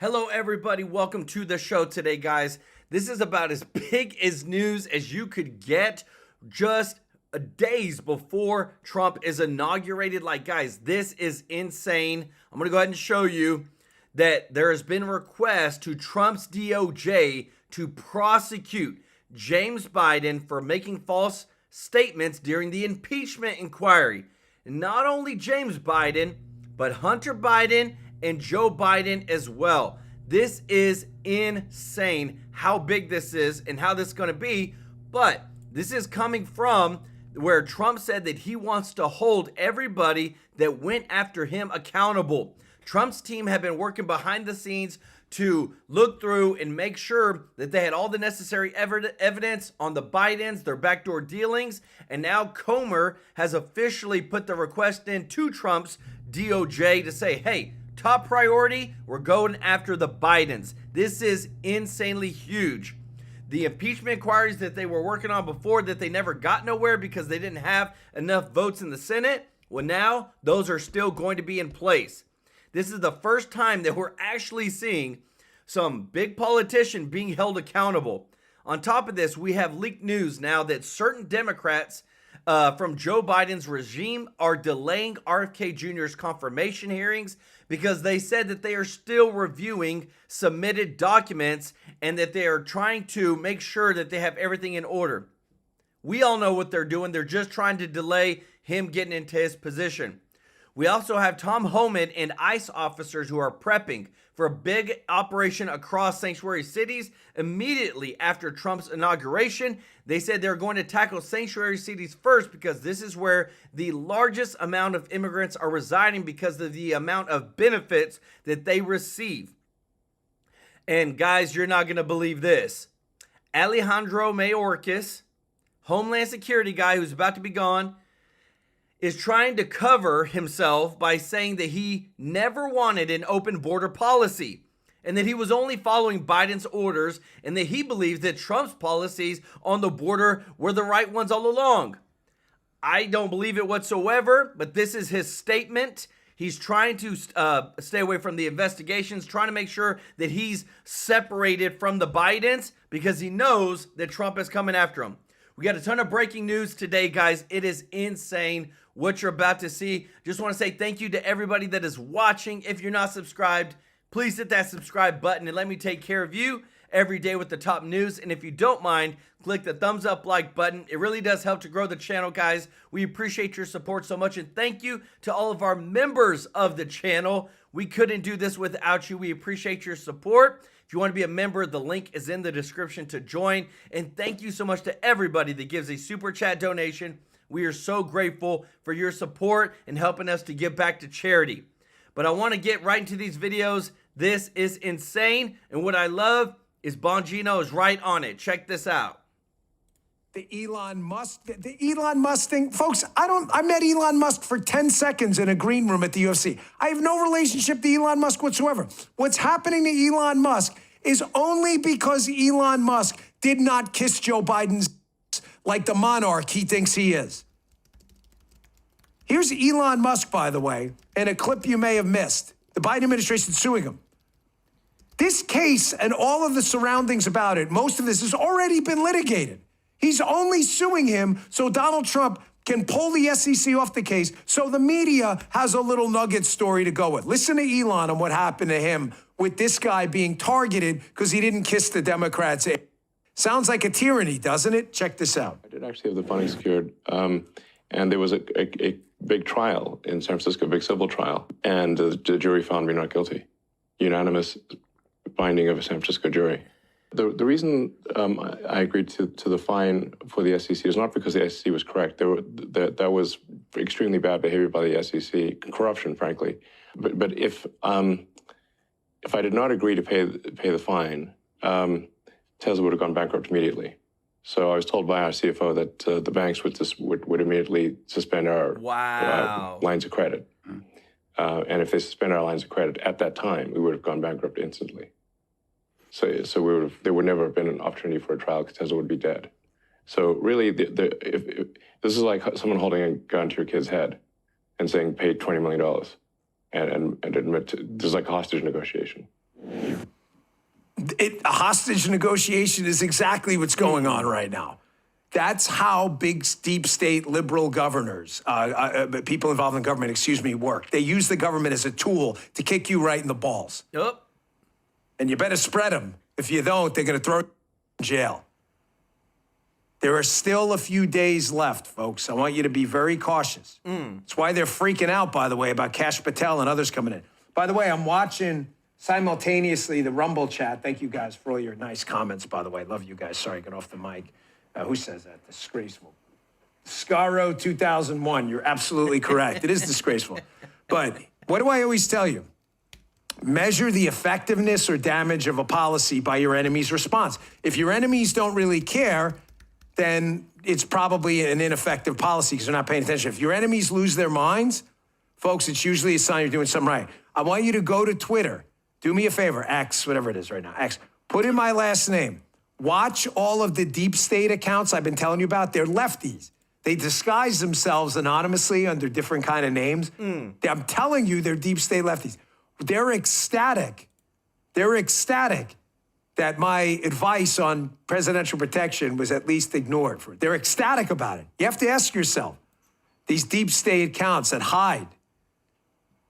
Hello everybody, welcome to the show today, guys. This is about as big as news as you could get just days before Trump is inaugurated. Like, guys, this is insane. I'm gonna go ahead and show you that there has been a request to Trump's DOJ to prosecute James Biden for making false statements during the impeachment inquiry. And not only James Biden, but Hunter Biden and Joe Biden as well. This is insane how big this is and how this is going to be. But this is coming from where Trump said that he wants to hold everybody that went after him accountable. Trump's team have been working behind the scenes to look through and make sure that they had all the necessary evidence on the Bidens, their backdoor dealings, and now Comer has officially put the request in to Trump's DOJ to say, hey, top priority, we're going after the Bidens. This is insanely huge. The impeachment inquiries that they were working on before that they never got nowhere because they didn't have enough votes in the Senate, well, now those are still going to be in place. This is the first time that we're actually seeing some big politician being held accountable. On top of this, we have leaked news now that certain Democrats from Joe Biden's regime are delaying RFK Jr.'s confirmation hearings because they said that they are still reviewing submitted documents and that they are trying to make sure that they have everything in order. We all know what they're doing. They're just trying to delay him getting into his position. We also have Tom Homan and ICE officers who are prepping for a big operation across sanctuary cities immediately after Trump's inauguration. They said they're going to tackle sanctuary cities first because this is where the largest amount of immigrants are residing because of the amount of benefits that they receive. And guys, you're not going to believe this. Alejandro Mayorkas, Homeland Security guy who's about to be gone, is trying to cover himself by saying that he never wanted an open border policy and that he was only following Biden's orders and that he believes that Trump's policies on the border were the right ones all along. I don't believe it whatsoever, but this is his statement. He's trying to stay away from the investigations, trying to make sure that he's separated from the Bidens because he knows that Trump is coming after him. We got a ton of breaking news today, guys. It is insane what you're about to see. Just want to say thank you to everybody that is watching. If you're not subscribed, please hit that subscribe button and let me take care of you every day with the top news. And if you don't mind, click the thumbs up like button. It really does help to grow the channel, guys. We appreciate your support so much. And thank you to all of our members of the channel. We couldn't do this without you. We appreciate your support. If you want to be a member, the link is in the description to join. And thank you so much to everybody that gives a super chat donation. We are so grateful for your support and helping us to give back to charity. But I want to get right into these videos. This is insane. And what I love is Bongino is right on it. Check this out. The Elon Musk thing, folks, I met Elon Musk for 10 seconds in a green room at the UFC. I have no relationship to Elon Musk whatsoever. What's happening to Elon Musk is only because Elon Musk did not kiss Joe Biden's like the monarch he thinks he is. Here's Elon Musk, by the way, in a clip you may have missed. The Biden administration suing him. This case and all of the surroundings about it, most of this has already been litigated. He's only suing him so Donald Trump can pull the SEC off the case so the media has a little nugget story to go with. Listen to Elon on what happened to him with this guy being targeted because he didn't kiss the Democrats. Sounds like a tyranny, doesn't it? Check this out. I did actually have the funding secured, and there was a big trial in San Francisco, a big civil trial, and the jury found me not guilty. Unanimous finding of a San Francisco jury. The reason I agreed to the fine for the SEC is not because the SEC was correct. That was extremely bad behavior by the SEC, corruption, frankly. But if I did not agree to pay the fine, Tesla would have gone bankrupt immediately. So I was told by our CFO that the banks would immediately suspend our lines of credit. And if they suspend our lines of credit at that time, we would have gone bankrupt instantly. So there would never have been an opportunity for a trial because Tesla would be dead. So really, if this is like someone holding a gun to your kid's head and saying, pay $20 million and admit to, there's like a hostage negotiation. A hostage negotiation is exactly what's going on right now. That's how big, deep state liberal governors, people involved in government, work. They use the government as a tool to kick you right in the balls. Yep. And you better spread them. If you don't, they're going to throw you in jail. There are still a few days left, folks. I want you to be very cautious. That's why they're freaking out, by the way, about Kash Patel and others coming in. By the way, I'm watching simultaneously the Rumble chat. Thank you guys for all your nice comments, by the way. Love you guys. Sorry, get off the mic. Who says that? Disgraceful. Scaro 2001. You're absolutely correct. It is disgraceful. But what do I always tell you? Measure the effectiveness or damage of a policy by your enemy's response. If your enemies don't really care, then it's probably an ineffective policy because they're not paying attention. If your enemies lose their minds, folks, it's usually a sign you're doing something right. I want you to go to Twitter. Do me a favor, X, whatever it is right now, X. Put in my last name. Watch all of the deep state accounts I've been telling you about. They're lefties. They disguise themselves anonymously under different kind of names. I'm telling you, they're deep state lefties. They're ecstatic. They're ecstatic that my advice on presidential protection was at least ignored. They're ecstatic about it. You have to ask yourself, these deep state accounts that hide,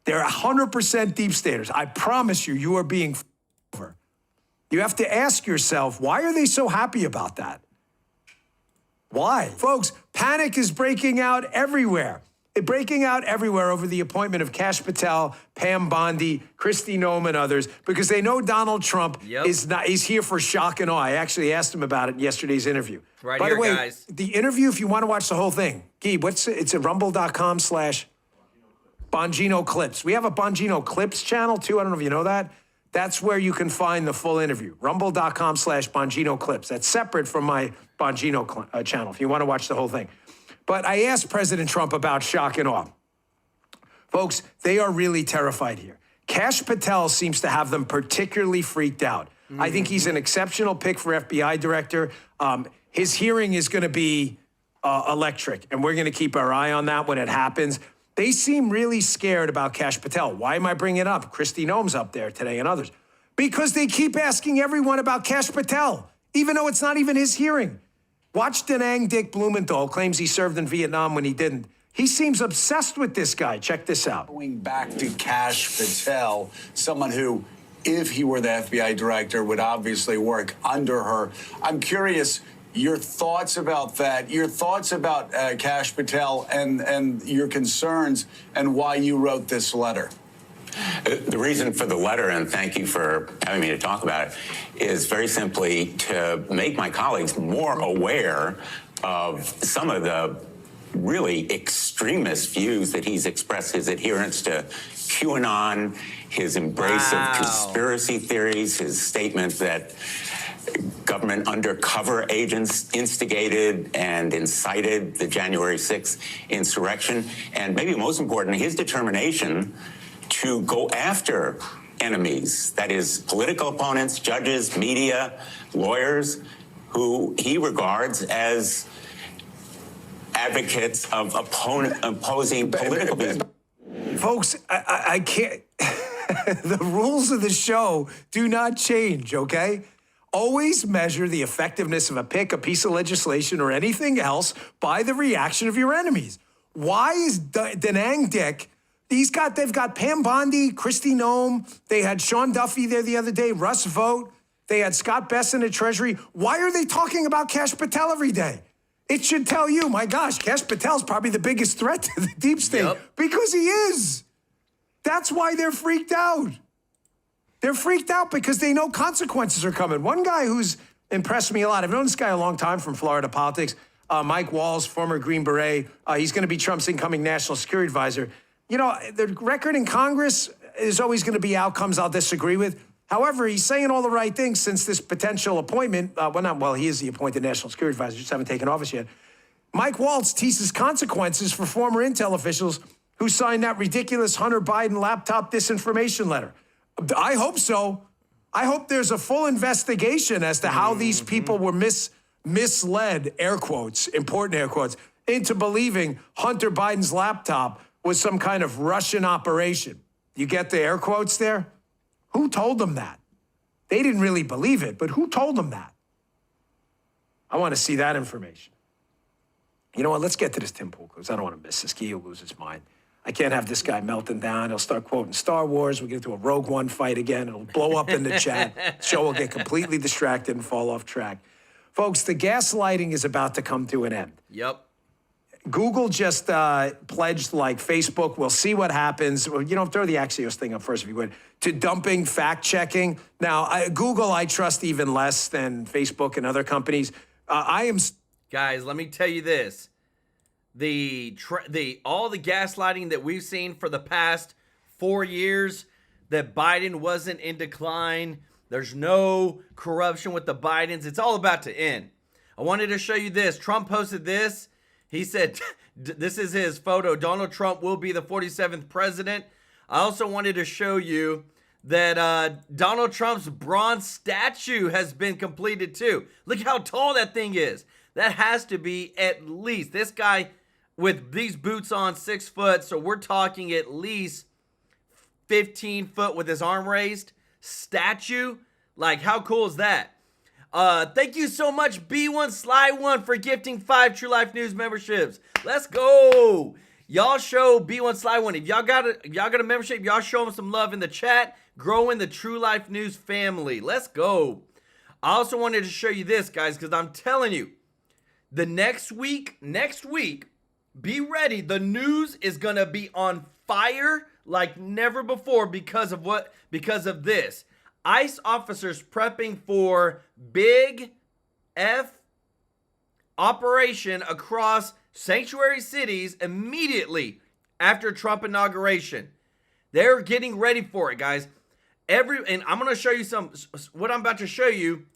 they're 100% deep staters. I promise you, you are being over. You have to ask yourself, why are they so happy about that? Why? Folks, panic is breaking out everywhere. It's breaking out everywhere over the appointment of Kash Patel, Pam Bondi, Kristi Noem, and others, because they know Donald Trump is here for shock and awe. I actually asked him about it in yesterday's interview. Right. By here, the way, guys. The interview, if you want to watch the whole thing, Guy, it's at rumble.com/Bongino Clips. We have a Bongino Clips channel too. I don't know if you know that. That's where you can find the full interview. Rumble.com/Bongino Clips. That's separate from my Bongino channel if you want to watch the whole thing. But I asked President Trump about shock and awe. Folks, they are really terrified here. Kash Patel seems to have them particularly freaked out. I think he's an exceptional pick for FBI director. His hearing is going to be electric, and we're going to keep our eye on that when it happens. They seem really scared about Kash Patel. Why am I bringing it up? Kristi Noem's up there today and others. Because they keep asking everyone about Kash Patel, even though it's not even his hearing. Watch Da Nang Dick Blumenthal claims he served in Vietnam when he didn't. He seems obsessed with this guy. Check this out. Going back to Kash Patel, someone who, if he were the FBI director, would obviously work under her. I'm curious, your thoughts about that, your thoughts about Kash Patel and your concerns and why you wrote this letter. The reason for the letter, and thank you for having me to talk about it, is very simply to make my colleagues more aware of some of the really extremist views that he's expressed, his adherence to QAnon, his embrace of conspiracy theories, his statement that government undercover agents instigated and incited the January 6th insurrection, and maybe most important, his determination to go after enemies, that is, political opponents, judges, media, lawyers, who he regards as advocates of opposing political views. Folks, I can't. The rules of the show do not change, okay? Always measure the effectiveness of a pick, a piece of legislation, or anything else by the reaction of your enemies. Why is Da Nang Dick? They've got Pam Bondi, Kristi Noem. They had Sean Duffy there the other day, Russ Vogt. They had Scott Besson at Treasury. Why are they talking about Kash Patel every day? It should tell you, my gosh, Kash Patel's probably the biggest threat to the deep state because he is. That's why they're freaked out. They're freaked out because they know consequences are coming. One guy who's impressed me a lot, I've known this guy a long time from Florida politics, Mike Walls, former Green Beret. He's going to be Trump's incoming national security advisor. You know, the record in Congress is always going to be outcomes I'll disagree with. However, he's saying all the right things since this potential appointment. He is the appointed national security advisor, just haven't taken office yet. Mike Waltz teases consequences for former intel officials who signed that ridiculous Hunter Biden laptop disinformation letter. I hope so. I hope there's a full investigation as to how these people were misled, air quotes, important air quotes, into believing Hunter Biden's laptop was some kind of Russian operation. You get the air quotes there? Who told them that? They didn't really believe it, but who told them that? I want to see that information. You know what? Let's get to this Tim Pool because I don't want to miss this. He'll lose his mind. I can't have this guy melting down. He'll start quoting Star Wars. We'll get into a Rogue One fight again. It'll blow up in the chat. The show will get completely distracted and fall off track. Folks, the gaslighting is about to come to an end. Yep. Google just pledged, like Facebook, we'll see what happens. Well, you know, throw the Axios thing up first, if you would, to dumping fact-checking. Now, Google, I trust even less than Facebook and other companies. Guys, let me tell you this. All the gaslighting that we've seen for the past 4 years, that Biden wasn't in decline, there's no corruption with the Bidens, it's all about to end. I wanted to show you this. Trump posted this. He said, this is his photo, Donald Trump will be the 47th president. I also wanted to show you that Donald Trump's bronze statue has been completed too. Look how tall that thing is. That has to be at least, this guy with these boots on, 6 foot, so we're talking at least 15 foot with his arm raised. Statue, like how cool is that? Thank you so much, B1 Sly 1, for gifting 5 TrueLife News memberships. Let's go. Y'all show B1 Sly 1. If y'all got a membership, y'all show him some love in the chat. Growing the TrueLife News family. Let's go. I also wanted to show you this, guys, because I'm telling you, the next week, be ready. The news is going to be on fire like never before because of this. ICE officers prepping for big F operation across sanctuary cities immediately after Trump inauguration. They're getting ready for it, guys. And I'm going to show you what I'm about to show you.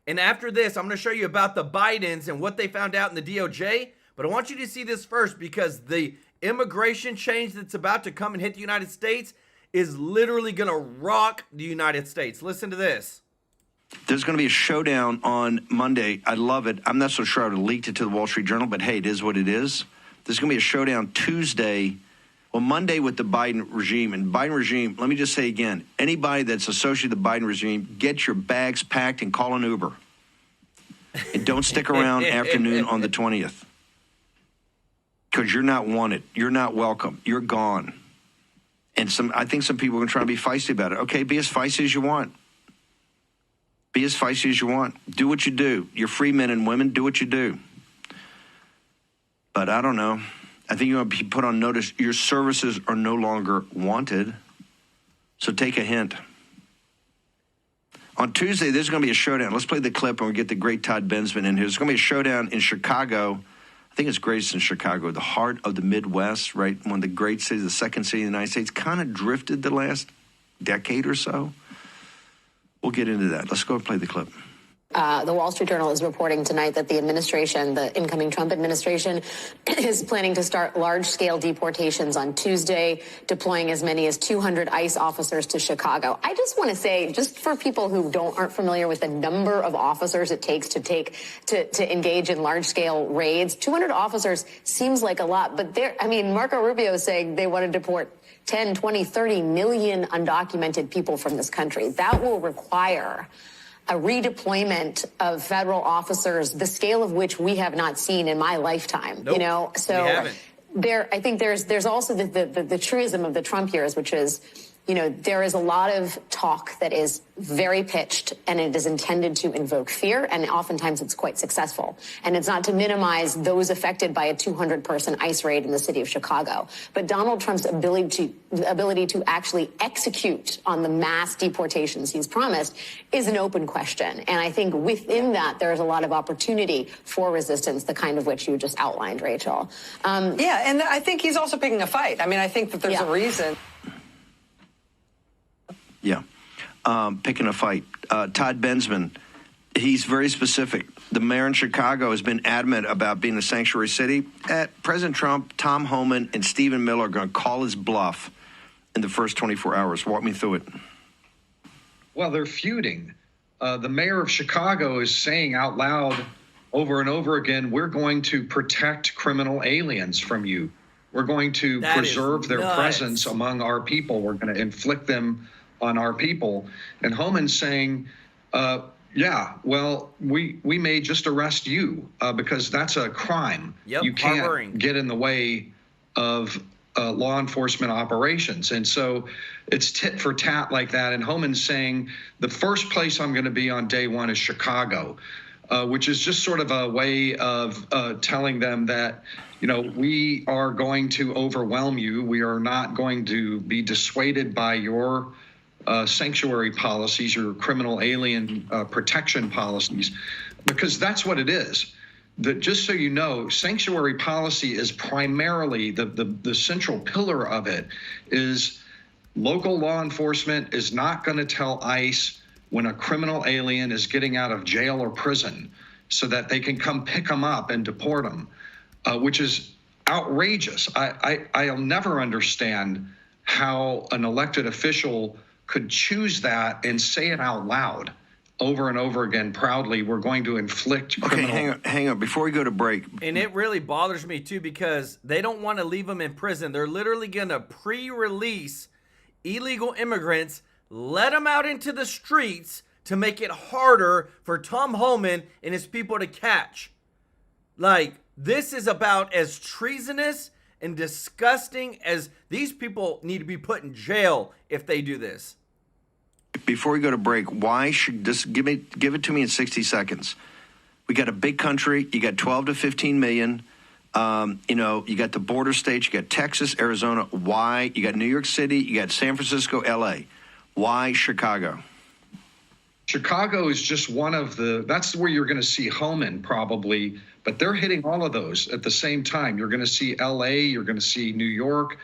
And after this, I'm going to show you about the Bidens and what they found out in the DOJ. But I want you to see this first because the immigration change that's about to come and hit the United States is literally going to rock the United States. Listen to this. There's going to be a showdown on Monday. I love it. I'm not so sure I would have leaked it to the Wall Street Journal, but hey, it is what it is. There's going to be a showdown Tuesday, Monday with the Biden regime. And Biden regime, let me just say again, anybody that's associated with the Biden regime, get your bags packed and call an Uber. And don't stick around afternoon on the 20th. Because you're not wanted. You're not welcome. You're gone. And I think some people are going to try to be feisty about it. Okay, be as feisty as you want. Be as feisty as you want. Do what you do. You're free men and women. Do what you do. But I don't know. I think you're going to be put on notice. Your services are no longer wanted. So take a hint. On Tuesday, there's going to be a showdown. Let's play the clip and we'll get the great Todd Bensman in here. There's going to be a showdown in Chicago. I think it's greatest in Chicago, the heart of the Midwest, right? One of the great cities, the second city in the United States, kind of drifted the last decade or so. We'll get into that. Let's go and play the clip. The Wall Street Journal is reporting tonight that the administration, the incoming Trump administration, is planning to start large-scale deportations on Tuesday, deploying as many as 200 ICE officers to Chicago. I just want to say, just for people who aren't familiar with the number of officers it takes to engage in large-scale raids, 200 officers seems like a lot, but Marco Rubio is saying they want to deport 10, 20, 30 million undocumented people from this country. That will require a redeployment of federal officers, the scale of which we have not seen in my lifetime. Nope, So I think there's also the truism of the Trump years, which is, there is a lot of talk that is very pitched and it is intended to invoke fear, and oftentimes it's quite successful. And it's not to minimize those affected by a 200-person ICE raid in the city of Chicago. But Donald Trump's ability to actually execute on the mass deportations he's promised is an open question. And I think within that, there's a lot of opportunity for resistance, the kind of which you just outlined, Rachel. And I think he's also picking a fight. I think that there's a reason. Yeah, picking a fight. Todd Bensman, he's very specific. The mayor in Chicago has been adamant about being a sanctuary city. President Trump, Tom Homan, and Stephen Miller are going to call his bluff in the first 24 hours. Walk me through it. Well, they're feuding. The mayor of Chicago is saying out loud over and over again, we're going to protect criminal aliens from you. We're going to preserve their presence among our people. We're going to inflict them on our people. And Homan's saying, Yeah, well, we may just arrest you because that's a crime. Yep, you can't harboring. get in the way of law enforcement operations. And so it's tit for tat like that. And Homan's saying the first place I'm going to be on day one is Chicago, which is just sort of a way of telling them that, you know, we are going to overwhelm you. We are not going to be dissuaded by your sanctuary policies, your criminal alien protection policies, because that's what it is. That, just so you know, sanctuary policy is primarily the central pillar of it is local law enforcement is not going to tell ICE when a criminal alien is getting out of jail or prison so that they can come pick them up and deport them, which is outrageous. I'll never understand how an elected official could choose that and say it out loud over and over again proudly. We're going to inflict criminal... Okay, hang on. Before we go to break. And it really bothers me, too, because they don't want to leave them in prison. They're literally going to pre-release illegal immigrants, let them out into the streets to make it harder for Tom Homan and his people to catch. Like, this is about as treasonous and disgusting as these people need to be put in jail if they do this. Before we go to break, why should this give it to me in 60 seconds? We got a big country. You got 12 to 15 million. You know, you got the border states. You got Texas, Arizona. Why? You got New York City. You got San Francisco, LA. Why Chicago? Chicago is just one of the, that's where you're going to see Homan probably, but they're hitting all of those at the same time. You're going to see LA, you're going to see New York,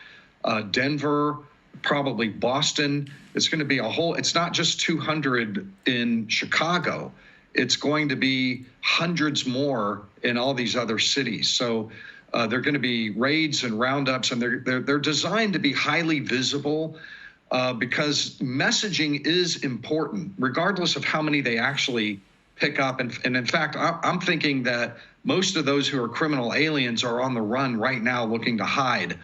Denver, probably Boston. It's going to be a whole, it's not just 200 in Chicago. It's going to be hundreds more in all these other cities. So they're going to be raids and roundups, and they're designed to be highly visible because messaging is important, regardless of how many they actually pick up. And in fact, I'm thinking that most of those who are criminal aliens are on the run right now looking to hide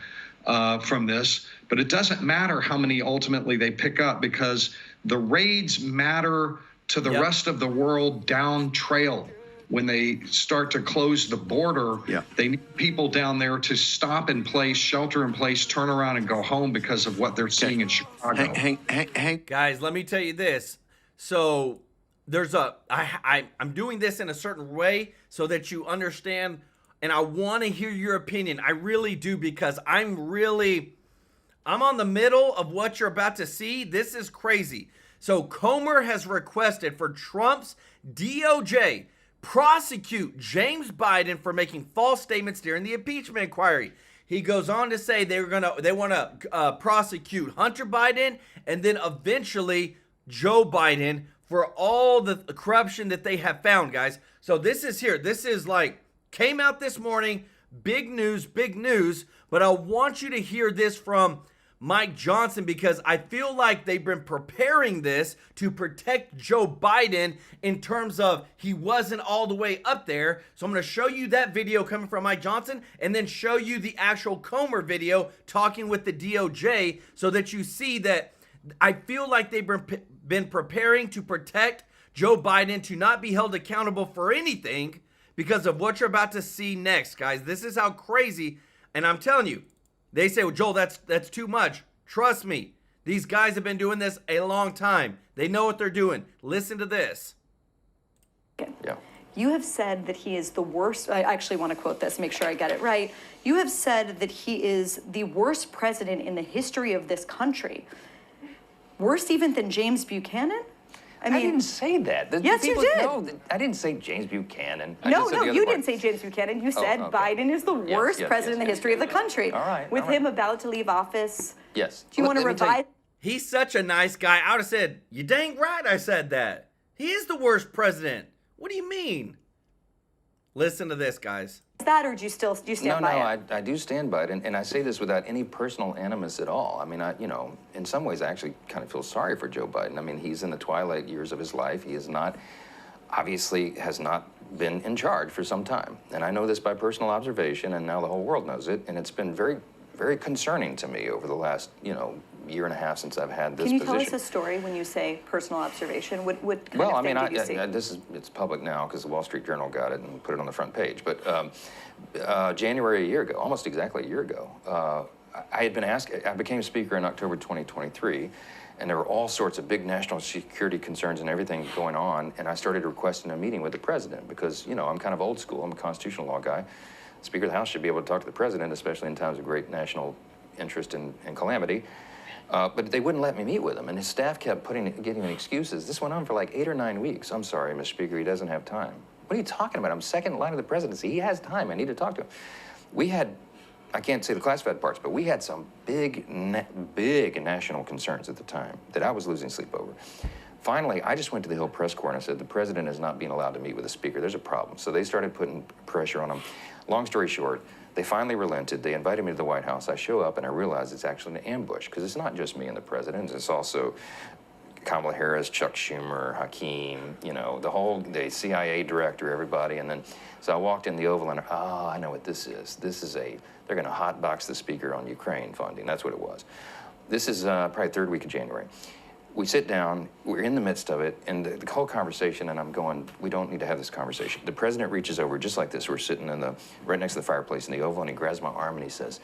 from this. But it doesn't matter how many ultimately they pick up, because the raids matter to the rest of the world down trail. When they start to close the border, they need people down there to stop in place, shelter in place, turn around and go home because of what they're seeing in Chicago. Guys, let me tell you this. So there's I'm doing this in a certain way so that you understand, and I want to hear your opinion. I really do, because I'm on the middle of what you're about to see. This is crazy. So Comer has requested for Trump's DOJ prosecute James Biden for making false statements during the impeachment inquiry. He goes on to say they want to prosecute Hunter Biden and then eventually Joe Biden for all the corruption that they have found, guys. So this is here. This is like, came out this morning. Big news, but I want you to hear this from Mike Johnson, because I feel like they've been preparing this to protect Joe Biden in terms of he wasn't all the way up there. So I'm going to show you that video coming from Mike Johnson and then show you the actual Comer video talking with the DOJ so that you see that I feel like they've been preparing to protect Joe Biden to not be held accountable for anything because of what you're about to see next, guys. This is how crazy, and I'm telling you, they say, well, Joel, that's too much. Trust me. These guys have been doing this a long time. They know what they're doing. Listen to this. Yeah. You have said that he is the worst. I actually want to quote this, make sure I get it right. You have said that he is the worst president in the history of this country. Worse even than James Buchanan? I didn't say that. Yes, you did. No, I didn't say James Buchanan. No, you didn't say James Buchanan. You said Biden is the worst president in the history of the country. All right. With him about to leave office. Yes. Do you want to revive? He's such a nice guy. I would have said, you dang right I said that. He is the worst president. What do you mean? Listen to this, guys. Is that, or do you stand by it? I do stand by it, and I say this without any personal animus at all. I mean, in some ways, I actually kind of feel sorry for Joe Biden. I mean, he's in the twilight years of his life. He is not, obviously, has not been in charge for some time. And I know this by personal observation, and now the whole world knows it, and it's been very, very concerning to me over the last, year and a half since I've had this Can you position. tell us a story when you say personal observation? What kind Well, I of mean, thing did you see? it's public now because the Wall Street Journal got it and put it on the front page. But January a year ago, almost exactly a year ago, I had been asked, I became speaker in October 2023, and there were all sorts of big national security concerns and everything going on, and I started requesting a meeting with the president because, you know, I'm kind of old school, I'm a constitutional law guy. The Speaker of the House should be able to talk to the president, especially in times of great national interest and calamity. But they wouldn't let me meet with him, and his staff kept giving me excuses. This went on for like 8 or 9 weeks. I'm sorry, Mr. Speaker, he doesn't have time. What are you talking about? I'm second in line of the presidency. He has time. I need to talk to him. We had, I can't say the classified parts, but we had some big national concerns at the time that I was losing sleep over. Finally, I just went to the Hill Press Corps and I said, the president is not being allowed to meet with the speaker. There's a problem. So they started putting pressure on him. Long story short, they finally relented. They invited me to the White House. I show up and I realize it's actually an ambush because it's not just me and the president. It's also Kamala Harris, Chuck Schumer, Hakeem, you know, the CIA director, everybody. And then, so I walked in the Oval and, oh, I know what this is. They're going to hotbox the speaker on Ukraine funding. That's what it was. This is probably third week of January. We sit down, we're in the midst of it, and the whole conversation, and I'm going, we don't need to have this conversation. The president reaches over just like this. We're sitting right next to the fireplace in the Oval, and he grabs my arm and he says,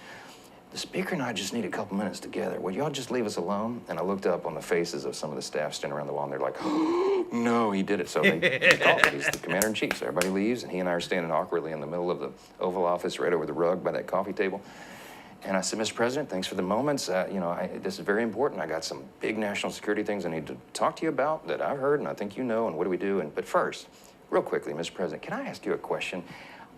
the speaker and I just need a couple minutes together. Would y'all just leave us alone? And I looked up on the faces of some of the staff standing around the wall, and they're like, oh, no, he did it. So they called him. He's the commander-in-chief. So everybody leaves, and he and I are standing awkwardly in the middle of the Oval Office, right over the rug by that coffee table. And I said, Mr. President, thanks for the moments. You know, this is very important. I got some big national security things I need to talk to you about that I've heard and I think you know, and what do we do? But first, real quickly, Mr. President, can I ask you a question?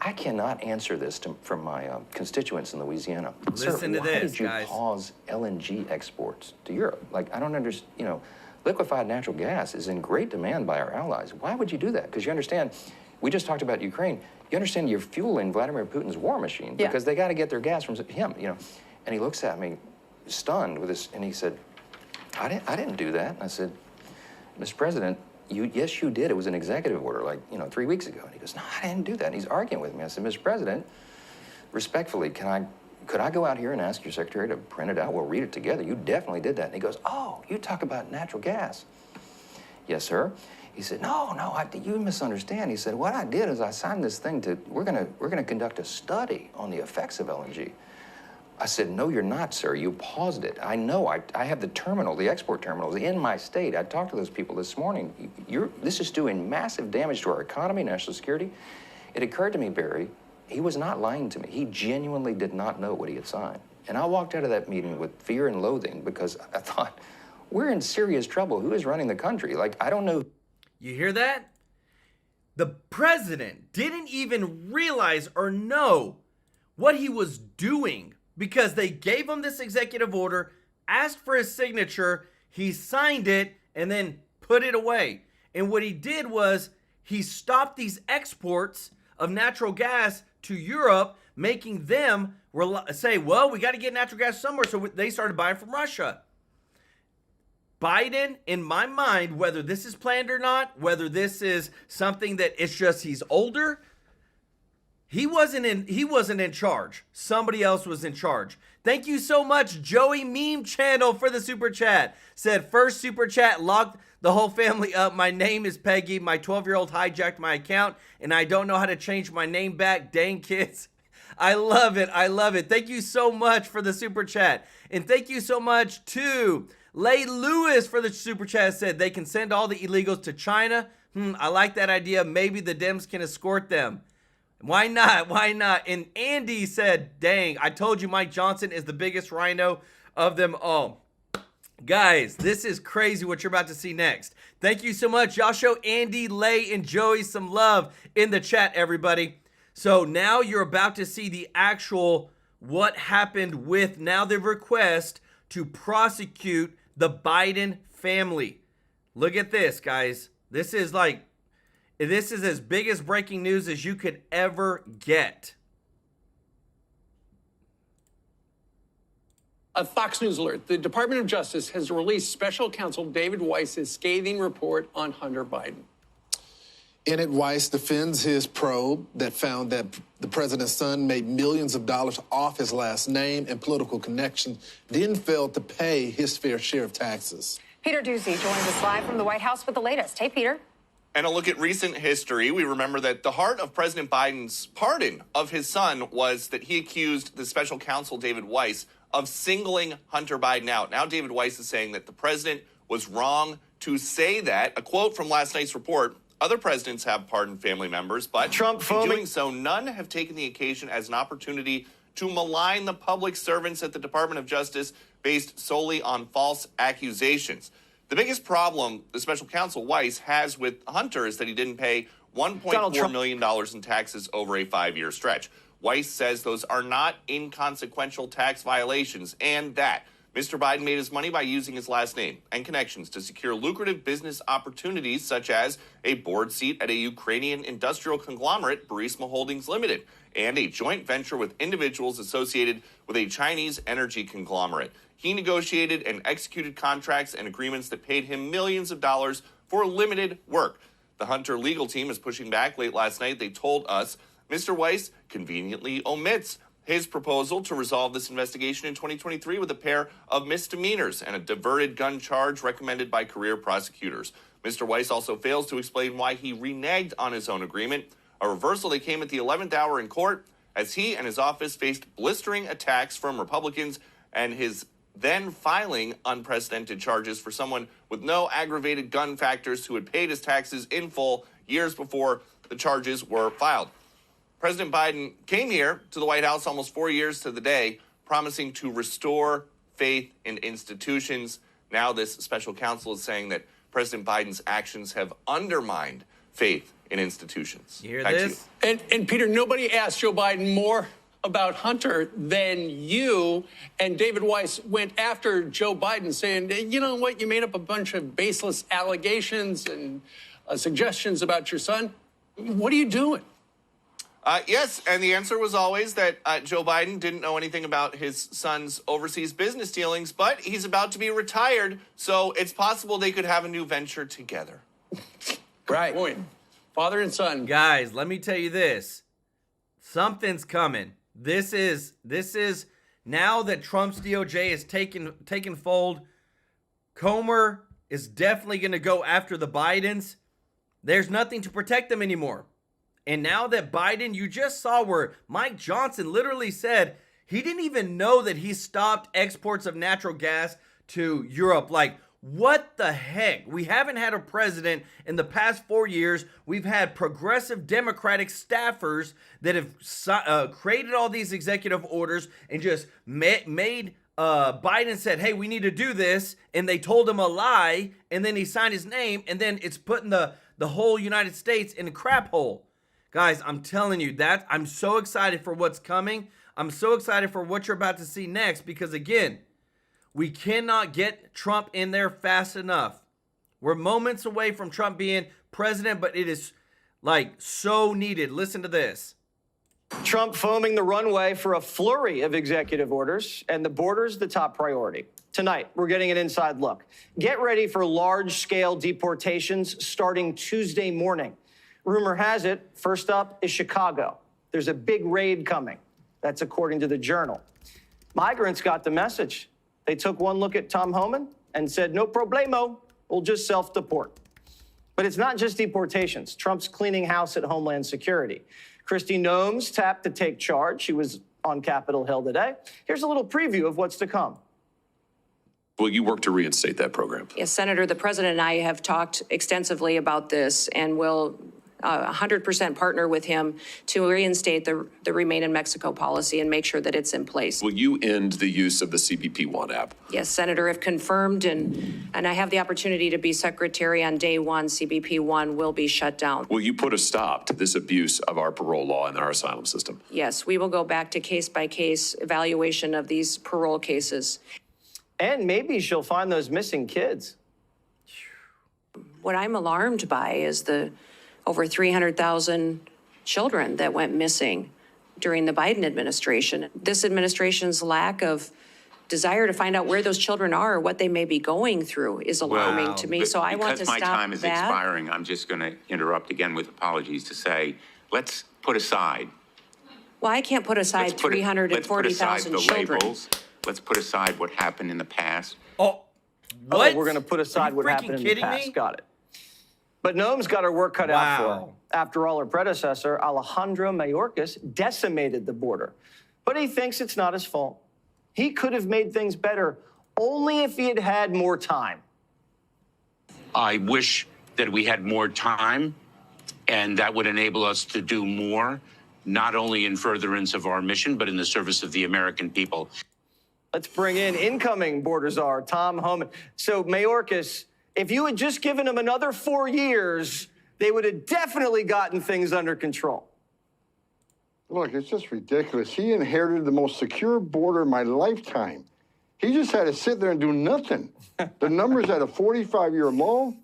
I cannot answer this from my constituents in Louisiana. Listen to why this, did you guys. pause LNG exports to Europe? Like, I don't understand, you know, liquefied natural gas is in great demand by our allies. Why would you do that? Because you understand, we just talked about Ukraine. You understand you're fueling Vladimir Putin's war machine because they got to get their gas from him, you know. And he looks at me, stunned with this, and he said, I didn't do that. And I said, Mr. President, yes, you did. It was an executive order, like, you know, 3 weeks ago. And he goes, no, I didn't do that. And he's arguing with me. I said, Mr. President, respectfully, could I go out here and ask your secretary to print it out? We'll read it together. You definitely did that. And he goes, oh, you talk about natural gas. Yes, sir. He said, no, you misunderstand. He said, what I did is I signed this thing we're gonna conduct a study on the effects of LNG. I said, no, you're not, sir. You paused it. I know. I have the export terminals in my state. I talked to those people this morning. This is doing massive damage to our economy, national security. It occurred to me, Barry, he was not lying to me. He genuinely did not know what he had signed. And I walked out of that meeting with fear and loathing because I thought, we're in serious trouble. Who is running the country? Like, I don't know. You hear that? The president didn't even realize or know what he was doing because they gave him this executive order, asked for his signature, he signed it, and then put it away. And what he did was he stopped these exports of natural gas to Europe, making them say, well, we got to get natural gas somewhere. So they started buying from Russia. Biden, in my mind, whether this is planned or not, whether this is something that it's just he's older, he wasn't in charge. Somebody else was in charge. Thank you so much, Joey Meme Channel, for the super chat. Said, first super chat, locked the whole family up. My name is Peggy. My 12-year-old hijacked my account, and I don't know how to change my name back. Dang kids. I love it. I love it. Thank you so much for the super chat. And thank you so much to Lay Lewis for the super chat. Said they can send all the illegals to China. I like that idea. Maybe the Dems can escort them. Why not? Why not? And Andy said, dang, I told you Mike Johnson is the biggest rhino of them all. Guys, this is crazy what you're about to see next. Thank you so much. Y'all show Andy, Lay, and Joey some love in the chat, everybody. So now you're about to see the actual what happened with now the request to prosecute the Biden family. Look at this, guys. This is as big as breaking news as you could ever get. A Fox News alert. The Department of Justice has released special counsel David Weiss's scathing report on Hunter Biden. In it, Weiss defends his probe that found that the president's son made millions of dollars off his last name and political connection, then failed to pay his fair share of taxes. Peter Doocy joins us live from the White House with the latest. Hey, Peter. And a look at recent history, we remember that the heart of President Biden's pardon of his son was that he accused the special counsel, David Weiss, of singling Hunter Biden out. Now David Weiss is saying that the president was wrong to say that. A quote from last night's report: other presidents have pardoned family members, but in doing so, none have taken the occasion as an opportunity to malign the public servants at the Department of Justice based solely on false accusations. The biggest problem the special counsel Weiss has with Hunter is that he didn't pay $1.4 million in taxes over a 5-year stretch. Weiss says those are not inconsequential tax violations and that Mr. Biden made his money by using his last name and connections to secure lucrative business opportunities such as a board seat at a Ukrainian industrial conglomerate, Burisma Holdings Limited, and a joint venture with individuals associated with a Chinese energy conglomerate. He negotiated and executed contracts and agreements that paid him millions of dollars for limited work. The Hunter legal team is pushing back. Late last night, they told us Mr. Weiss conveniently omits his proposal to resolve this investigation in 2023 with a pair of misdemeanors and a diverted gun charge recommended by career prosecutors. Mr. Weiss also fails to explain why he reneged on his own agreement, a reversal that came at the 11th hour in court as he and his office faced blistering attacks from Republicans and his then filing unprecedented charges for someone with no aggravated gun factors who had paid his taxes in full years before the charges were filed. President Biden came here to the White House almost 4 years to the day, promising to restore faith in institutions. Now this special counsel is saying that President Biden's actions have undermined faith in institutions. You hear Back to this? you. And Peter, nobody asked Joe Biden more about Hunter than you. And David Weiss went after Joe Biden saying, you know what, you made up a bunch of baseless allegations and suggestions about your son. What are you doing? Yes, and the answer was always that Joe Biden didn't know anything about his son's overseas business dealings, but he's about to be retired, so it's possible they could have a new venture together. Right. Point. Father and son. Guys, let me tell you this. Something's coming. This is now that Trump's DOJ is taken fold. Comer is definitely going to go after the Bidens. There's nothing to protect them anymore. And now that Biden, you just saw where Mike Johnson literally said he didn't even know that he stopped exports of natural gas to Europe. Like, what the heck? We haven't had a president in the past 4 years. We've had progressive Democratic staffers that have created all these executive orders and just made Biden said, hey, we need to do this. And they told him a lie. And then he signed his name. And then it's putting the whole United States in a crap hole. Guys, I'm telling you that I'm so excited for what's coming. I'm so excited for what you're about to see next because, again, we cannot get Trump in there fast enough. We're moments away from Trump being president, but it is like so needed. Listen to this. Trump foaming the runway for a flurry of executive orders, and the border's the top priority. Tonight, we're getting an inside look. Get ready for large-scale deportations starting Tuesday morning. Rumor has it, first up is Chicago. There's a big raid coming. That's according to the Journal. Migrants got the message. They took one look at Tom Homan and said, no problemo, we'll just self-deport. But it's not just deportations. Trump's cleaning house at Homeland Security. Kristi Noem's tapped to take charge. She was on Capitol Hill today. Here's a little preview of what's to come. Will you work to reinstate that program? Yes, Senator, the president and I have talked extensively about this and will 100% partner with him to reinstate the Remain in Mexico policy and make sure that it's in place. Will you end the use of the CBP One app? Yes, Senator, if confirmed, and I have the opportunity to be secretary on day one, CBP One will be shut down. Will you put a stop to this abuse of our parole law and our asylum system? Yes, we will go back to case-by-case evaluation of these parole cases. And maybe she'll find those missing kids. What I'm alarmed by is the over 300,000 children that went missing during the Biden administration. This administration's lack of desire to find out where those children are or what they may be going through is alarming to me. So I want to Because my stop time is that. expiring, I'm just going to interrupt again with apologies to say, let's put aside. Well, I can't put aside Let's put aside 340,000 the children. labels. Let's put aside what happened in the past. Oh, What? We're going to put aside what freaking happened in the kidding past. me? Got it. But Noam's got her work cut out for her. Wow. After all, her predecessor, Alejandro Mayorkas, decimated the border. But he thinks it's not his fault. He could have made things better only if he had had more time. I wish that we had more time, and that would enable us to do more, not only in furtherance of our mission, but in the service of the American people. Let's bring in incoming border czar, Tom Homan. So, Mayorkas, if you had just given him another 4 years, they would have definitely gotten things under control. Look, it's just ridiculous. He inherited the most secure border in my lifetime. He just had to sit there and do nothing. The number's at a 45-year low.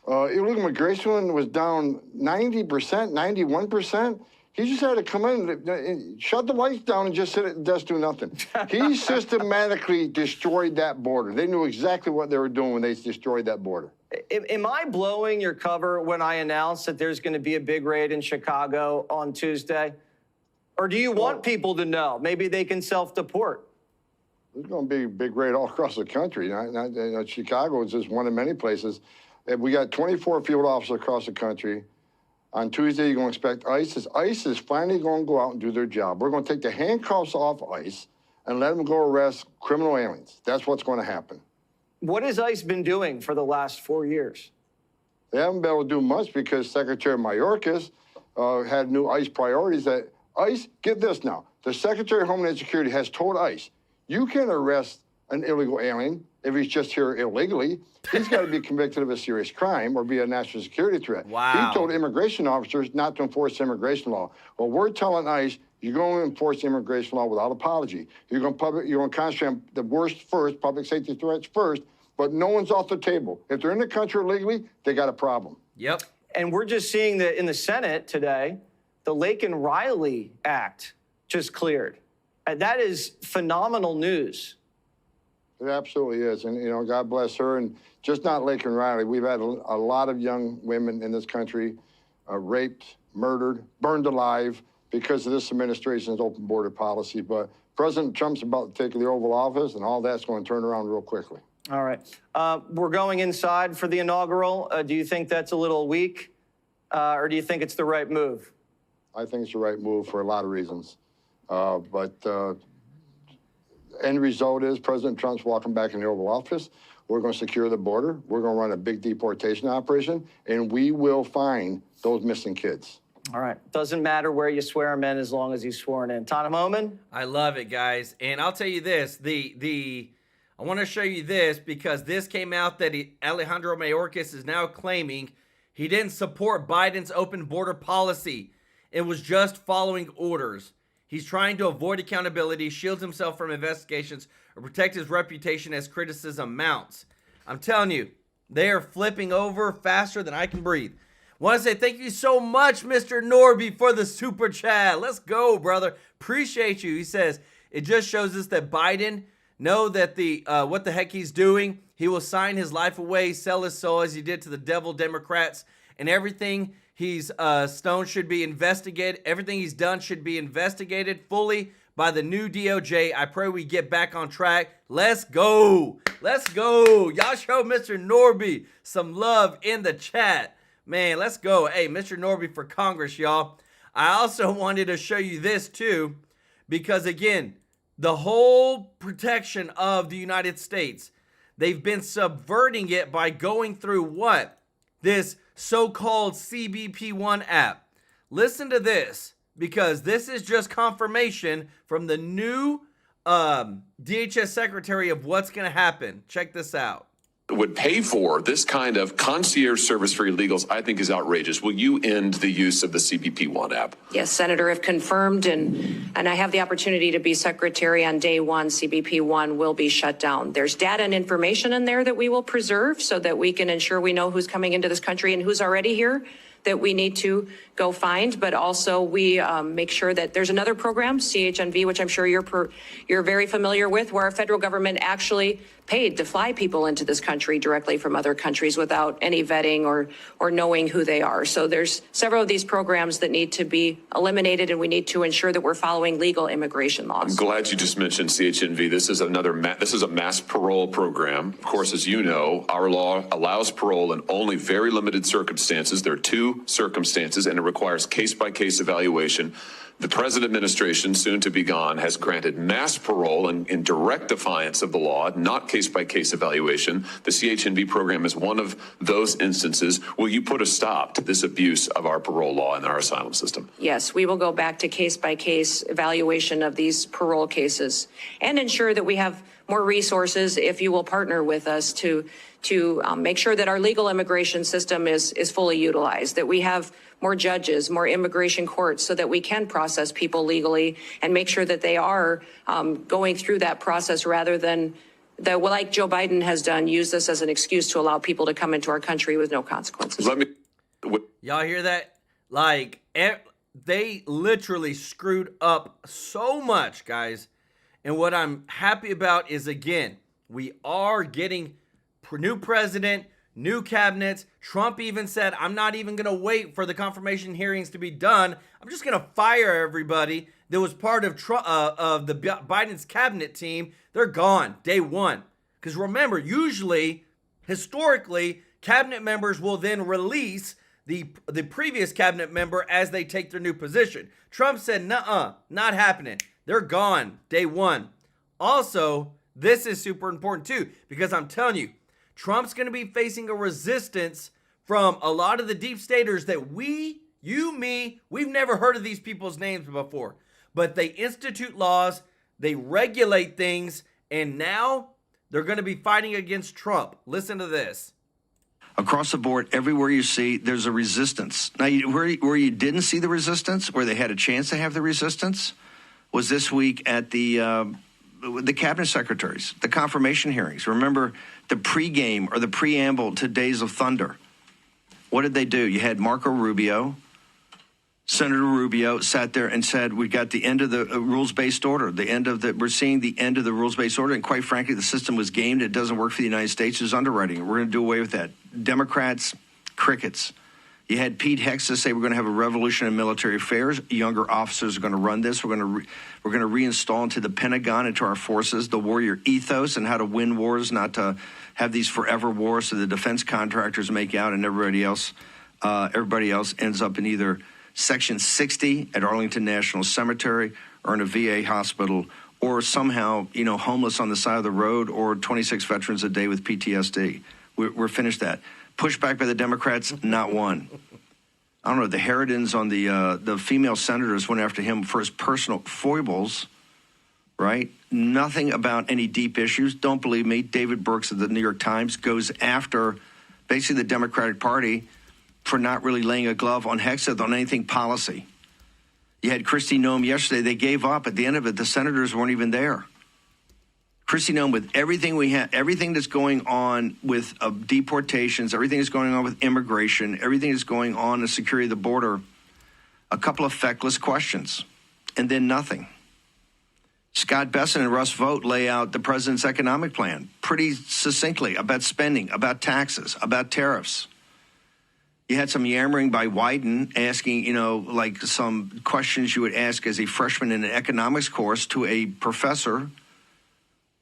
Illegal immigration was down 90%, 91%. He just had to come in and shut the lights down and just sit and just do nothing. He systematically destroyed that border. They knew exactly what they were doing when they destroyed that border. Am I blowing your cover when I announce that there's going to be a big raid in Chicago on Tuesday? Or do you want people to know? Maybe they can self-deport. There's going to be a big raid all across the country. Chicago is just one of many places. We got 24 field officers across the country. On Tuesday, you're going to expect ICE. ICE is finally going to go out and do their job. We're going to take the handcuffs off ICE and let them go arrest criminal aliens. That's what's going to happen. What has ICE been doing for the last 4 years? They haven't been able to do much because Secretary Mayorkas had new ICE priorities that ICE, get this now, the Secretary of Homeland Security has told ICE, you can arrest an illegal alien if he's just here illegally. He's got to be convicted of a serious crime or be a national security threat. Wow. He told immigration officers not to enforce immigration law. Well, we're telling ICE, you're going to enforce immigration law without apology. You're going to concentrate on the worst first, public safety threats first, but no one's off the table. If they're in the country illegally, they got a problem. Yep. And we're just seeing that in the Senate today, the Lake and Riley Act just cleared. And that is phenomenal news. It absolutely is. And, you know, God bless her. And just not Lake and Riley. We've had a lot of young women in this country raped, murdered, burned alive because of this administration's open border policy. But President Trump's about to take the Oval Office, and all that's going to turn around real quickly. All right. We're going inside for the inaugural. Do you think that's a little weak, or do you think it's the right move? I think it's the right move for a lot of reasons. But end result is President Trump's walking back in the Oval Office. We're going to secure the border. We're going to run a big deportation operation, and we will find those missing kids. All right. Doesn't matter where you swear him in as long as he's sworn in. Tom Homan? I love it, guys. And I'll tell you this, I want to show you this because this came out that Alejandro Mayorkas is now claiming he didn't support Biden's open border policy. It was just following orders. He's trying to avoid accountability, shield himself from investigations, or protect his reputation as criticism mounts. I'm telling you, they are flipping over faster than I can breathe. Want to say thank you so much, Mr. Norby, for the super chat. Let's go, brother. Appreciate you. He says, it just shows us that Biden know that what the heck he's doing. He will sign his life away, sell his soul as he did to the devil Democrats, and everything he's stoned should be investigated. Everything he's done should be investigated fully by the new DOJ. I pray we get back on track. Let's go. Let's go. Y'all show Mr. Norby some love in the chat. Man, let's go. Hey, Mr. Norby for Congress, y'all. I also wanted to show you this too, because again, the whole protection of the United States, they've been subverting it by going through what? This so-called CBP1 app. Listen to this, because this is just confirmation from the new DHS secretary of what's going to happen. Check this out. Would pay for this kind of concierge service for illegals, I think is outrageous. Will you end the use of the CBP1 app? Yes, Senator, if confirmed, and I have the opportunity to be secretary on day one, CBP1 will be shut down. There's data and information in there that we will preserve so that we can ensure we know who's coming into this country and who's already here. that we need to go find, but also we make sure that there's another program, CHNV, which I'm sure you're very familiar with, where our federal government actually paid to fly people into this country directly from other countries without any vetting or knowing who they are. So there's several of these programs that need to be eliminated, and we need to ensure that we're following legal immigration laws. I'm glad you just mentioned CHNV. This is this is a mass parole program. Of course, as you know, our law allows parole in only very limited circumstances. There are 2 circumstances, and it requires case-by-case evaluation. The present administration, soon to be gone, has granted mass parole in direct defiance of the law, not case-by-case evaluation. The CHNV program is one of those instances. Will you put a stop to this abuse of our parole law and our asylum system? Yes, we will go back to case-by-case evaluation of these parole cases and ensure that we have more resources if you will partner with us to make sure that our legal immigration system is fully utilized, that we have more judges, more immigration courts, so that we can process people legally and make sure that they are going through that process rather than, like Joe Biden has done, use this as an excuse to allow people to come into our country with no consequences. Y'all hear that? Like, they literally screwed up so much, guys. And what I'm happy about is, again, we are getting new president, new cabinets. Trump even said, I'm not even going to wait for the confirmation hearings to be done. I'm just going to fire everybody that was part of the Biden's cabinet team. They're gone day one. Because remember, usually, historically, cabinet members will then release the previous cabinet member as they take their new position. Trump said, nuh-uh, not happening. They're gone day one. Also, this is super important too, because I'm telling you, Trump's going to be facing a resistance from a lot of the deep staters that we've never heard of these people's names before. But they institute laws, they regulate things, and now they're going to be fighting against Trump. Listen to this. Across the board, everywhere you see, there's a resistance. Now, where you didn't see the resistance, where they had a chance to have the resistance, was this week at the cabinet secretaries, the confirmation hearings. Remember the pregame or the preamble to Days of Thunder. What did they do? You had Marco Rubio. Senator Rubio sat there and said, we got the end of the rules-based order. We're seeing the end of the rules-based order. And quite frankly, the system was gamed. It doesn't work for the United States. It's underwriting. We're going to do away with that. Democrats, crickets. You had Pete Hegseth say we're going to have a revolution in military affairs. Younger officers are going to run this. We're going to reinstall into the Pentagon, into our forces, the warrior ethos and how to win wars, not to have these forever wars so the defense contractors make out and everybody else ends up in either Section 60 at Arlington National Cemetery or in a VA hospital or somehow, homeless on the side of the road or 26 veterans a day with PTSD. We're finished that. Pushback by the Democrats, not one. I don't know, the Harridans on the female senators went after him for his personal foibles, right? Nothing about any deep issues. Don't believe me. David Brooks of the New York Times goes after basically the Democratic Party for not really laying a glove on Hegseth on anything policy. You had Kristi Noem yesterday. They gave up. At the end of it, the senators weren't even there. Kristi Noem, with everything we have, everything that's going on with deportations, everything that's going on with immigration, everything that's going on in the security of the border, a couple of feckless questions, and then nothing. Scott Bessent and Russ Vought lay out the president's economic plan pretty succinctly about spending, about taxes, about tariffs. You had some yammering by Wyden asking, like some questions you would ask as a freshman in an economics course to a professor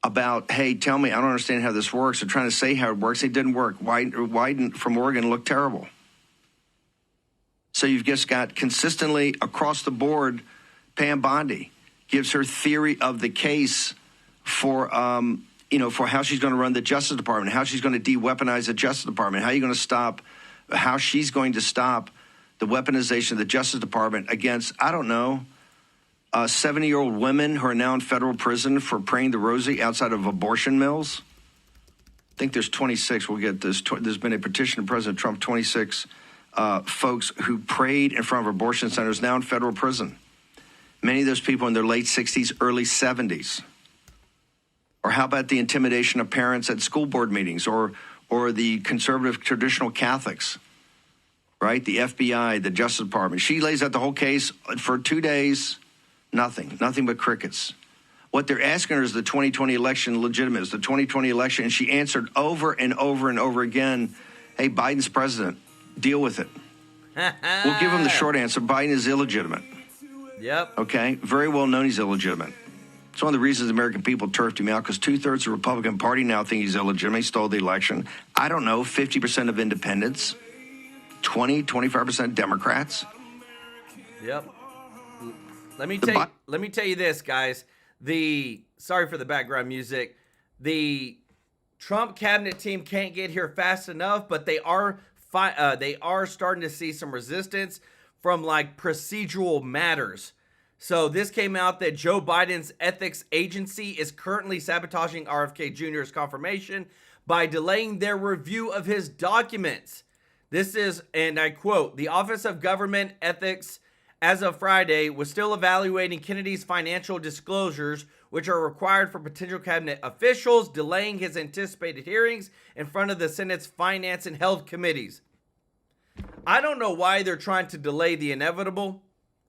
about, hey, tell me, I don't understand how this works. They're trying to say how it works. It didn't work. Wyden from Oregon looked terrible. So you've just got consistently across the board, Pam Bondi gives her theory of the case for how she's going to run the Justice Department, how she's going to de-weaponize the Justice Department, how she's going to stop the weaponization of the Justice Department against, 70-year-old women who are now in federal prison for praying the rosary outside of abortion mills. I think there's 26. We'll get this. There's been a petition to President Trump, 26 folks who prayed in front of abortion centers now in federal prison. Many of those people in their late 60s, early 70s. Or how about the intimidation of parents at school board meetings or the conservative traditional Catholics? right? The FBI, the Justice Department. She lays out the whole case for 2 days, nothing but crickets. What they're asking her is the 2020 election legitimate? Is the 2020 election? And she answered over and over and over again, hey, Biden's president, deal with it. We'll give him the short answer. Biden is illegitimate. Yep. Okay? Very well known he's illegitimate. It's one of the reasons the American people turfed him out, because 2/3 of the Republican Party now think he's illegitimate. He stole the election. I don't know, 50% of independents, 25% Democrats. Yep. Let me tell you this, guys. Sorry for the background music. The Trump cabinet team can't get here fast enough, but they are starting to see some resistance from like procedural matters. So this came out that Joe Biden's ethics agency is currently sabotaging RFK Jr.'s confirmation by delaying their review of his documents. This is, and I quote, the Office of Government Ethics, as of Friday, was still evaluating Kennedy's financial disclosures, which are required for potential cabinet officials, delaying his anticipated hearings in front of the Senate's Finance and Health Committees. I don't know why they're trying to delay the inevitable.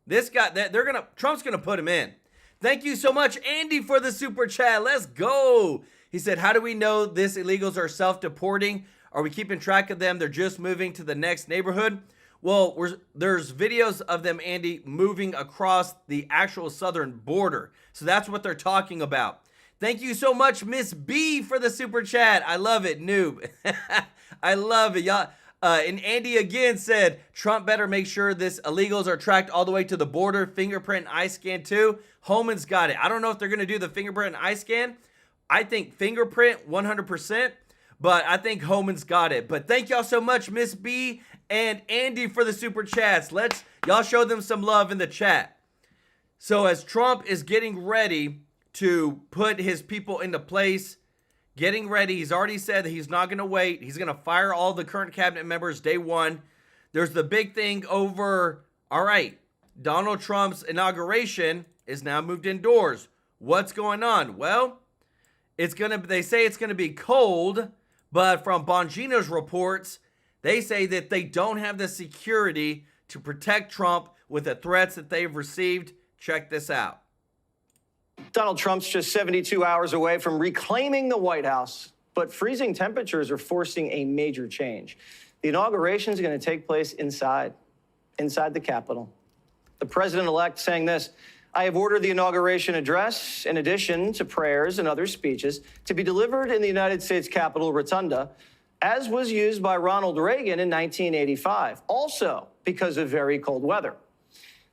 This guy, Trump's gonna put him in. Thank you so much, Andy, for the super chat. Let's go. He said, how do we know these illegals are self-deporting? Are we keeping track of them? They're just moving to the next neighborhood. Well, there's videos of them, Andy, moving across the actual southern border. So that's what they're talking about. Thank you so much, Miss B, for the super chat. I love it, noob. I love it, y'all. And Andy again said, Trump better make sure this illegals are tracked all the way to the border. Fingerprint and eye scan too. Holman's got it. I don't know if they're going to do the fingerprint and eye scan. I think fingerprint 100%, but I think Holman's got it. But thank y'all so much, Miss B and Andy, for the super chats. Y'all show them some love in the chat. So as Trump is getting ready to put his people into place, getting ready, he's already said that he's not going to wait. He's going to fire all the current cabinet members day one. There's the big thing over, all right, Donald Trump's inauguration is now moved indoors. What's going on? Well, they say it's going to be cold, but from Bongino's reports, they say that they don't have the security to protect Trump with the threats that they've received. Check this out. Donald Trump's just 72 hours away from reclaiming the White House, but freezing temperatures are forcing a major change. The inauguration is going to take place inside the Capitol. The president-elect saying this, I have ordered the inauguration address, in addition to prayers and other speeches, to be delivered in the United States Capitol Rotunda, as was used by Ronald Reagan in 1985, also because of very cold weather.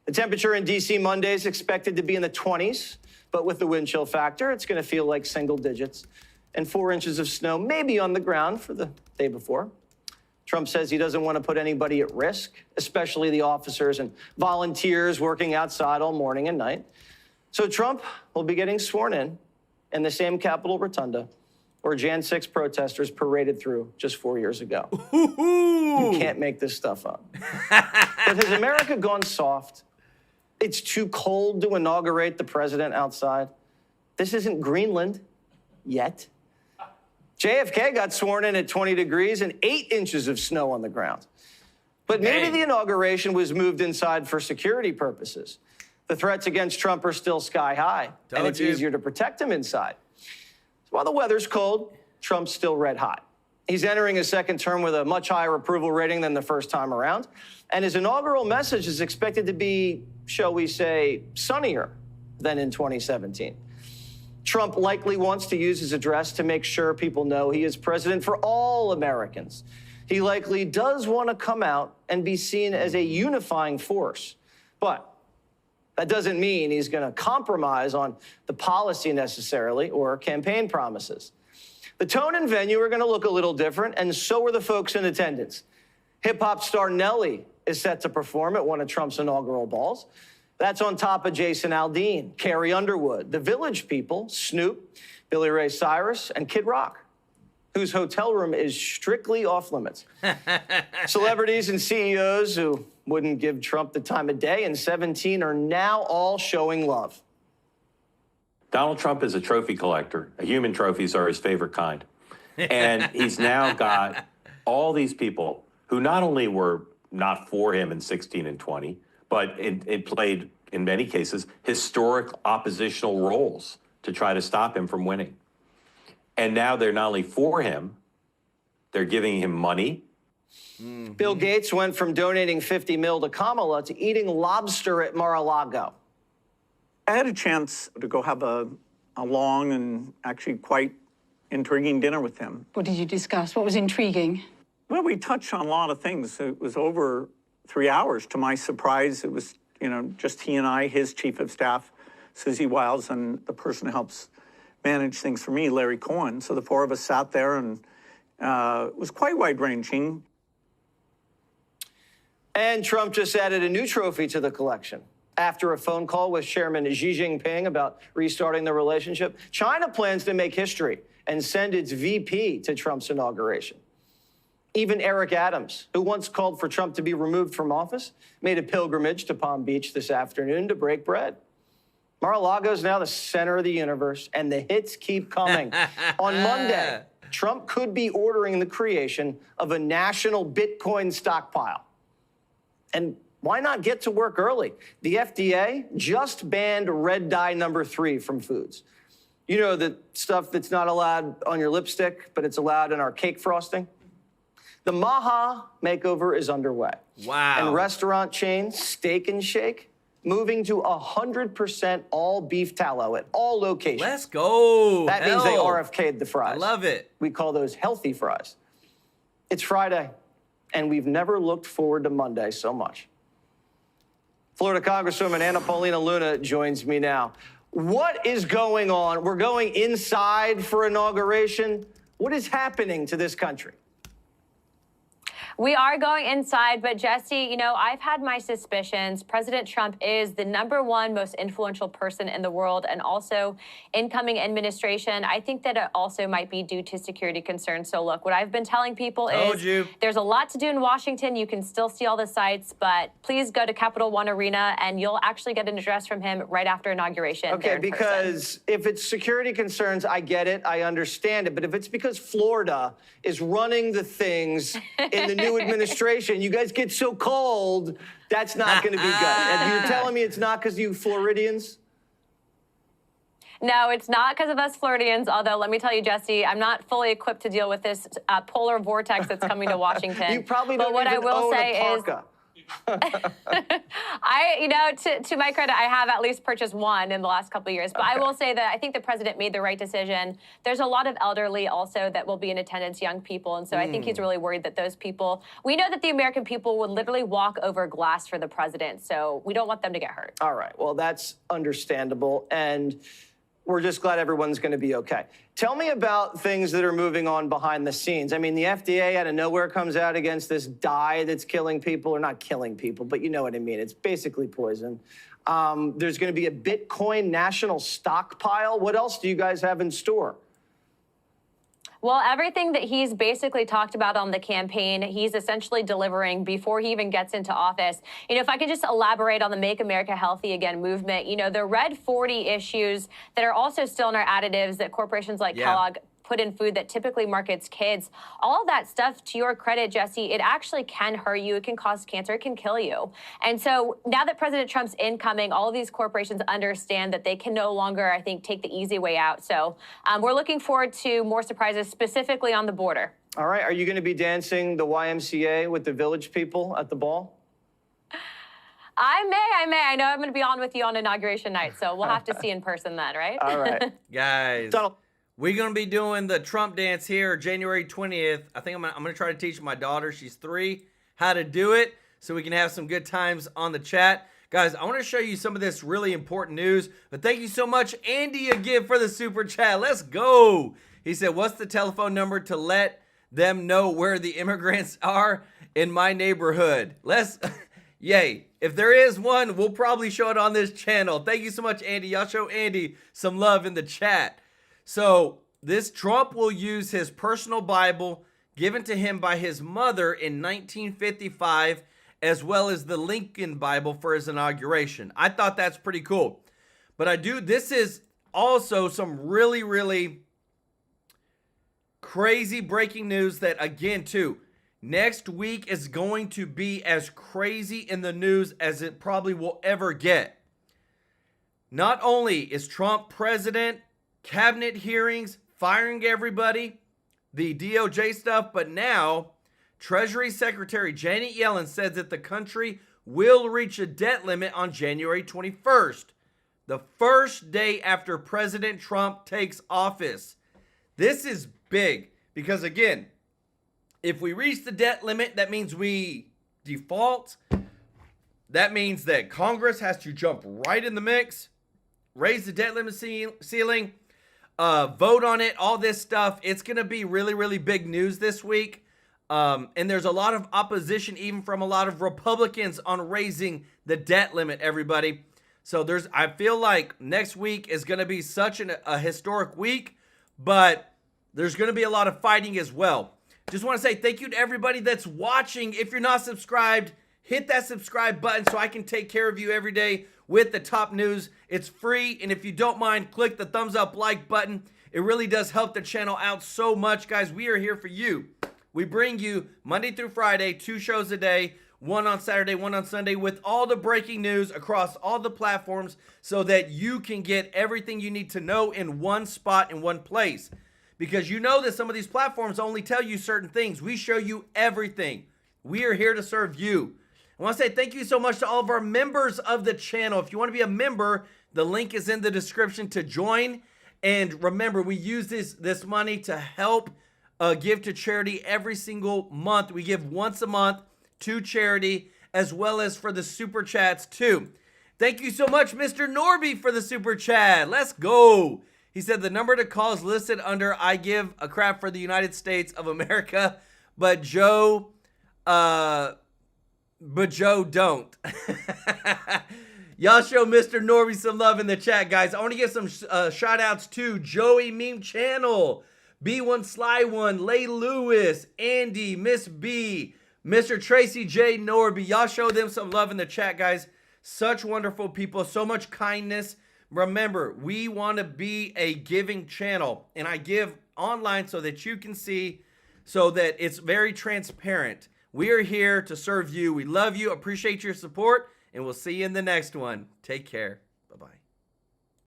The temperature in D.C. Monday is expected to be in the 20s, but with the wind chill factor, it's going to feel like single digits, and 4 inches of snow may be on the ground for the day before. Trump says he doesn't want to put anybody at risk, especially the officers and volunteers working outside all morning and night. So Trump will be getting sworn in the same Capitol Rotunda where Jan 6 protesters paraded through just 4 years ago. You can't make this stuff up. But has America gone soft? It's too cold to inaugurate the president outside. This isn't Greenland yet. JFK got sworn in at 20 degrees and 8 inches of snow on the ground. But maybe the inauguration was moved inside for security purposes. The threats against Trump are still sky high, and it's easier to protect him inside. While the weather's cold, Trump's still red hot. He's entering his second term with a much higher approval rating than the first time around, and his inaugural message is expected to be, shall we say, sunnier than in 2017. Trump likely wants to use his address to make sure people know he is president for all Americans. He likely does want to come out and be seen as a unifying force. But that doesn't mean he's going to compromise on the policy necessarily or campaign promises. The tone and venue are going to look a little different, and so are the folks in attendance. Hip-hop star Nelly is set to perform at one of Trump's inaugural balls. That's on top of Jason Aldean, Carrie Underwood, The Village People, Snoop, Billy Ray Cyrus, and Kid Rock, whose hotel room is strictly off limits. Celebrities and CEOs who wouldn't give Trump the time of day in 2017 are now all showing love. Donald Trump is a trophy collector. Human trophies are his favorite kind. And he's now got all these people who not only were not for him in 16 and 20, but it played, in many cases, historic oppositional roles to try to stop him from winning. And now they're not only for him, they're giving him money. Bill Gates went from donating 50 mil to Kamala to eating lobster at Mar-a-Lago. I had a chance to go have a long and actually quite intriguing dinner with him. What did you discuss? What was intriguing? Well, we touched on a lot of things. It was over 3 hours. To my surprise, it was, just he and I, his chief of staff, Susie Wiles, and the person who helps manage things for me, Larry Cohen. So the four of us sat there, and it was quite wide-ranging. And Trump just added a new trophy to the collection. After a phone call with Chairman Xi Jinping about restarting the relationship, China plans to make history and send its VP to Trump's inauguration. Even Eric Adams, who once called for Trump to be removed from office, made a pilgrimage to Palm Beach this afternoon to break bread. Mar-a-Lago is now the center of the universe, and the hits keep coming. On Monday, Trump could be ordering the creation of a national Bitcoin stockpile. And why not get to work early? The FDA just banned red dye number 3 from foods. You know, the stuff that's not allowed on your lipstick, but it's allowed in our cake frosting? The Maha makeover is underway. Wow. And restaurant chain Steak and Shake moving to 100% all beef tallow at all locations. Let's go. That means they RFK'd the fries. I love it. We call those healthy fries. It's Friday, and we've never looked forward to Monday so much. Florida Congresswoman Anna Paulina Luna joins me now. What is going on? We're going inside for inauguration. What is happening to this country? We are going inside, but Jesse, I've had my suspicions. President Trump is the #1 most influential person in the world, and also incoming administration. I think that it also might be due to security concerns. So look, what I've been telling people is there's a lot to do in Washington. You can still see all the sites, but please go to Capital One Arena and you'll actually get an address from him right after inauguration. Okay, because if it's security concerns, I get it, I understand it. But if it's because Florida is running the things in the new administration, you guys get so cold, that's not going to be good. And you're telling me it's not because you Floridians? No, it's not because of us Floridians, although let me tell you, Jesse, I'm not fully equipped to deal with this polar vortex that's coming to Washington. You probably don't what even I will own say a parka. To my credit, I have at least purchased one in the last couple of years. But I will say that I think the president made the right decision. There's a lot of elderly also that will be in attendance, young people. And so I think he's really worried that those people, we know that the American people would literally walk over glass for the president. So we don't want them to get hurt. All right. Well, that's understandable. And we're just glad everyone's going to be okay. Tell me about things that are moving on behind the scenes. I mean, the FDA out of nowhere comes out against this dye that's killing people, or not killing people, but you know what I mean. It's basically poison. There's going to be a Bitcoin national stockpile. What else do you guys have in store? Well, everything that he's basically talked about on the campaign, he's essentially delivering before he even gets into office. If I could just elaborate on the Make America Healthy Again movement, the Red 40 issues that are also still in our additives that corporations like Kellogg put in food that typically markets kids. All of that stuff, to your credit, Jesse, it actually can hurt you. It can cause cancer. It can kill you. And so now that President Trump's incoming, all of these corporations understand that they can no longer, I think, take the easy way out. So we're looking forward to more surprises, specifically on the border. All right. Are you going to be dancing the YMCA with the village people at the ball? I may. I know I'm going to be on with you on inauguration night, so we'll have to see in person then, right? All right. Guys. We're going to be doing the Trump dance here January 20th. I think I'm going to try to teach my daughter, she's 3, how to do it so we can have some good times on the chat. Guys, I want to show you some of this really important news, but thank you so much, Andy, again for the super chat. Let's go. He said, what's the telephone number to let them know where the immigrants are in my neighborhood? Yay. If there is one, we'll probably show it on this channel. Thank you so much, Andy. Y'all show Andy some love in the chat. So this Trump will use his personal Bible given to him by his mother in 1955, as well as the Lincoln Bible for his inauguration. I thought that's pretty cool. But this is also some really, really crazy breaking news that, again, too, Next week is going to be as crazy in the news as it probably will ever get. Not only is Trump president, cabinet hearings, firing everybody, the DOJ stuff, but now Treasury Secretary Janet Yellen says that the country will reach a debt limit on January 21st, the first day after President Trump takes office. This is big because, again, if we reach the debt limit, that means we default. That means that Congress has to jump right in the mix, raise the debt limit ceiling, vote on it, all this stuff. It's going to be really, really big news this week. And there's a lot of opposition, even from a lot of Republicans, on raising the debt limit, everybody. So I feel like next week is going to be such a historic week, but there's going to be a lot of fighting as well. Just want to say thank you to everybody that's watching. If you're not subscribed, hit that subscribe button so I can take care of you every day with the top news. It's free, and if you don't mind, click the thumbs up like button. It really does help the channel out so much, guys. We are here for you. We bring you Monday through Friday, 2 shows a day, one on Saturday, one on Sunday, with all the breaking news across all the platforms so that you can get everything you need to know in one spot, in one place. Because you know that some of these platforms only tell you certain things. We show you everything. We are here to serve you. I want to say thank you so much to all of our members of the channel. If you want to be a member, the link is in the description to join. And remember, we use this money to help give to charity every single month. We give once a month to charity, as well as for the super chats too. Thank you so much, Mr. Norby, for the super chat. Let's go. He said the number to call is listed under I give a crap for the United States of America, but Joe don't. Y'all show Mr. Norby some love in the chat, guys. I want to give some shout outs to Joey Meme Channel, B1 Sly One, Lay Lewis, Andy, Miss B, Mr. Tracy J. Norby. Y'all show them some love in the chat, guys. Such wonderful people, so much kindness. Remember, we want to be a giving channel, and I give online so that you can see, so that it's very transparent. We are here to serve you. We love you, appreciate your support, and we'll see you in the next one. Take care. Bye-bye.